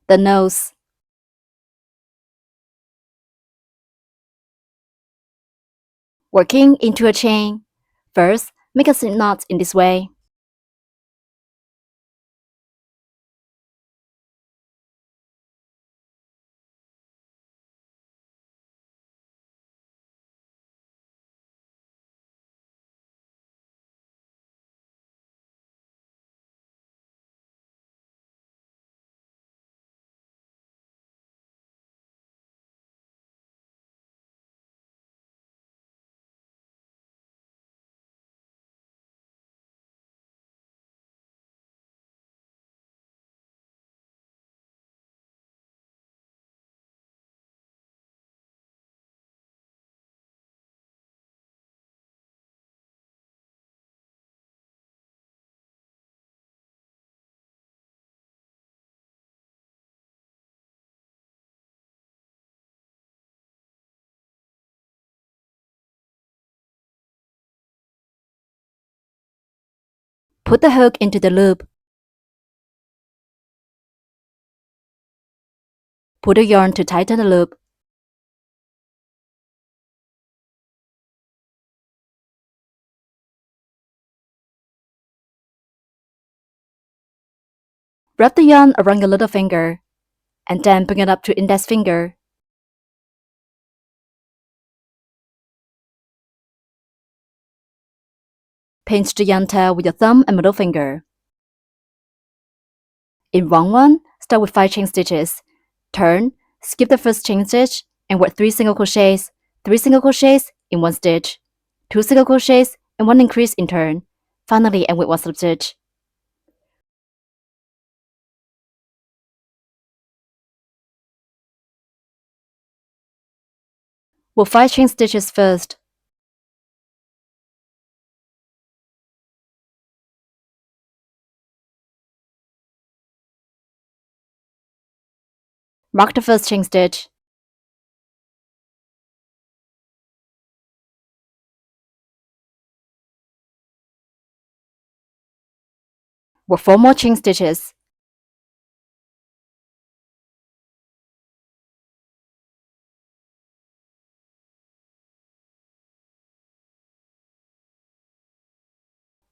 The nose. Working into a chain. First, make a slip knot in this way. Put the hook into the loop. Pull the yarn to tighten the loop. Wrap the yarn around your little finger, and then bring it up to index finger. Pinch the yarn tail with your thumb and middle finger. In round 1, start with 5 chain stitches. Turn, skip the first chain stitch, and work 3 single crochets, 3 single crochets in 1 stitch, 2 single crochets and 1 increase in turn. Finally, end with 1 slip stitch. Work 5 chain stitches first. Mark the first chain stitch. Work 4 more chain stitches.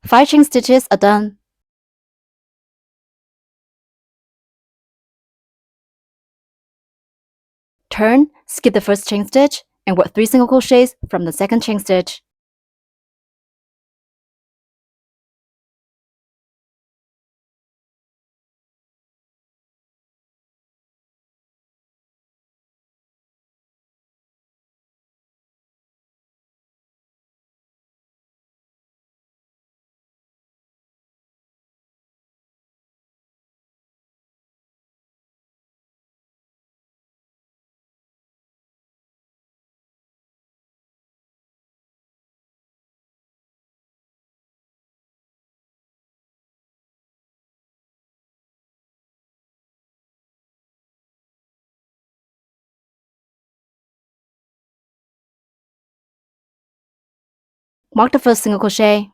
Five chain stitches are done. Turn, skip the first chain stitch, and work 3 single crochets from the second chain stitch. Mark the first single crochet.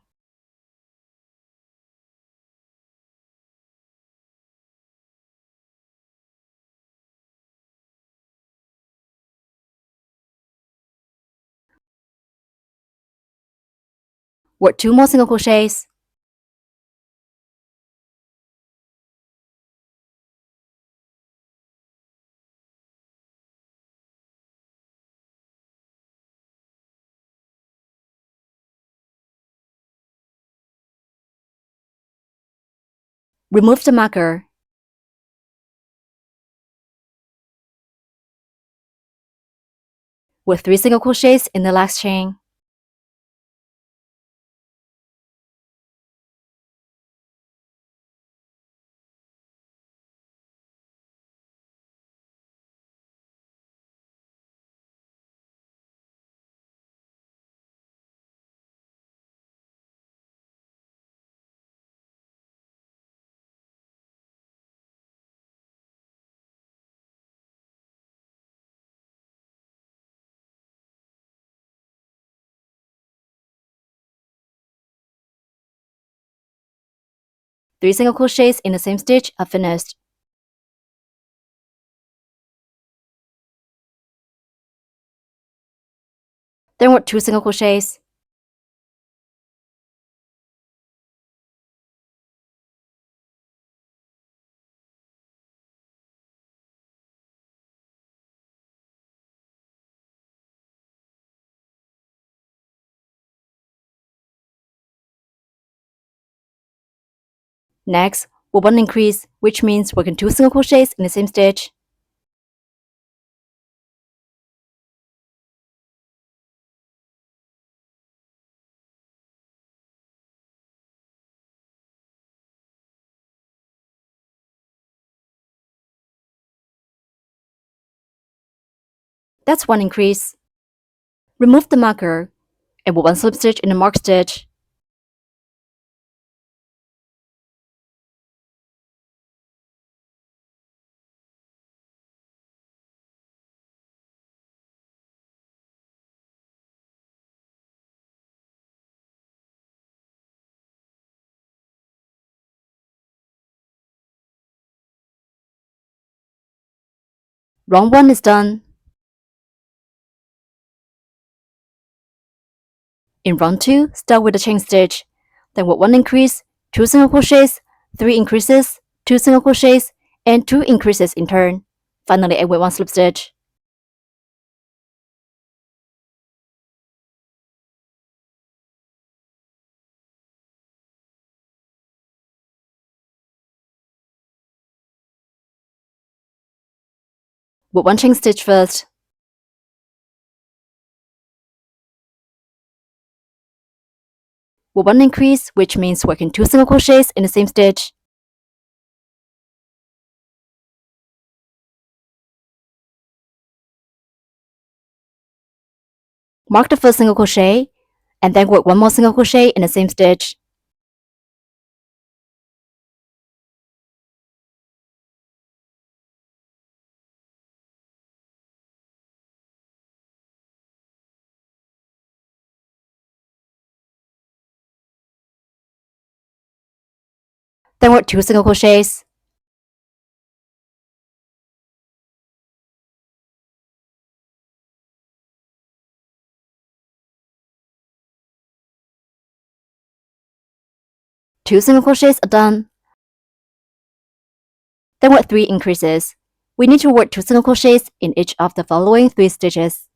Work 2 more single crochets. Remove the marker. Work 3 single crochets in the last chain. Three single crochets in the same stitch are finished. Then work 2 single crochets. Next, work 1 increase, which means working 2 single crochets in the same stitch. That's 1 increase. Remove the marker and work 1 slip stitch in the marked stitch. Round 1 is done. In round 2, start with a chain stitch. Then work 1 increase, 2 single crochets, 3 increases, 2 single crochets, and 2 increases in turn. Finally, end with 1 slip stitch. Work 1 chain stitch first. Work 1 increase, which means working 2 single crochets in the same stitch. Mark the first single crochet, and then work 1 more single crochet in the same stitch. Then work 2 single crochets. Two single crochets are done. Then work 3 increases. We need to work 2 single crochets in each of the following 3 stitches.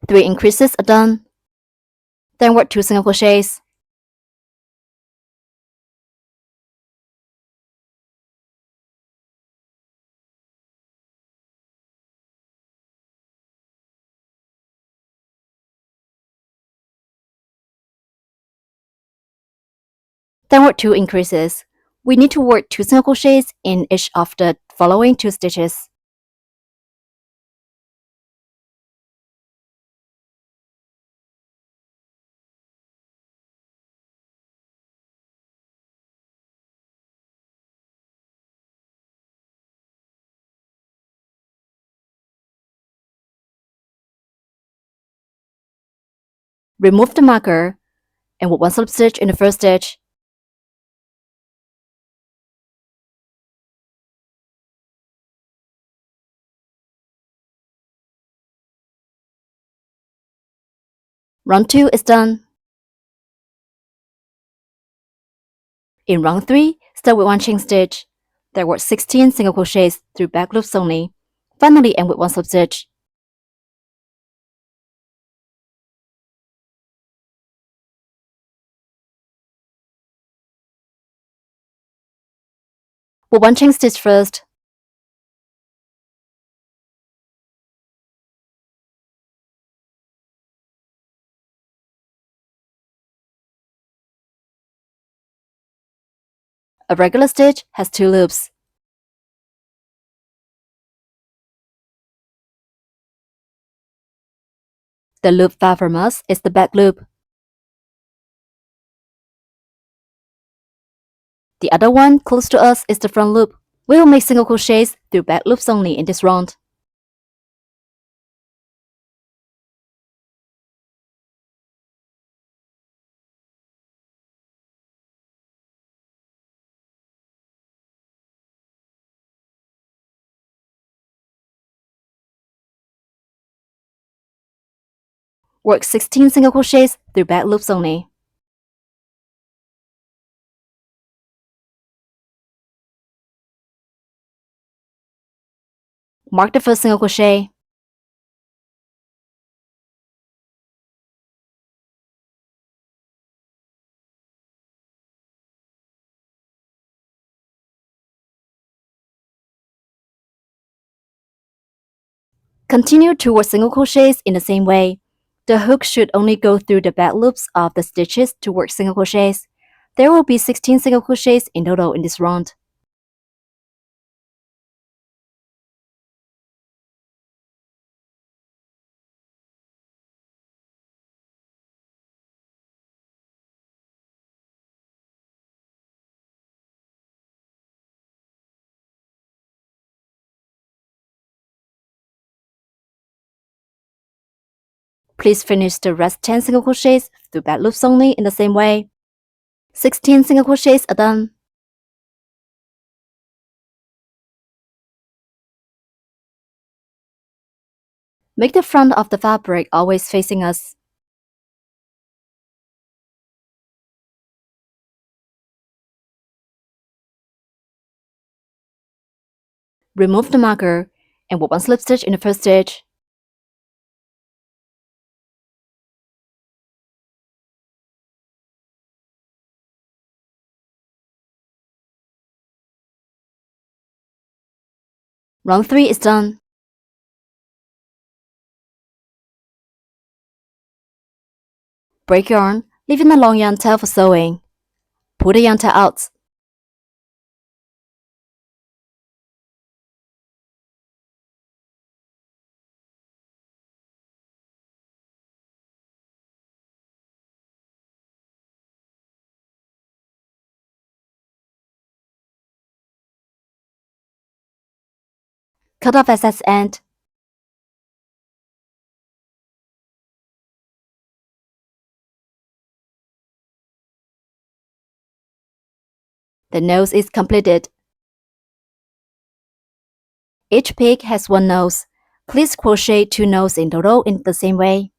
Three increases are done. Then work 2 single crochets. Then work 2 increases. We need to work 2 single crochets in each of the following 2 stitches. Remove the marker and work 1 slip stitch in the first stitch. Round 2 is done. In round 3, start with 1 chain stitch. Then work 16 single crochets through back loops only. Finally, end with 1 slip stitch. Work 1 chain stitch first. A regular stitch has 2 loops. The loop far from us is the back loop. The other one close to us is the front loop. We will make single crochets through back loops only in this round. Work 16 single crochets through back loops only. Mark the first single crochet. Continue to work single crochets in the same way. The hook should only go through the back loops of the stitches to work single crochets. There will be 16 single crochets in total in this round. Please finish the rest 10 single crochets through back loops only in the same way. 16 single crochets are done. Make the front of the fabric always facing us. Remove the marker and work one slip stitch in the first stitch. Round 3 is done. Break yarn, leaving a long yarn tail for sewing. Pull the yarn tail out. Cut off excess end. The nose is completed. Each pig has one nose. Please crochet 2 noses in total in the same way.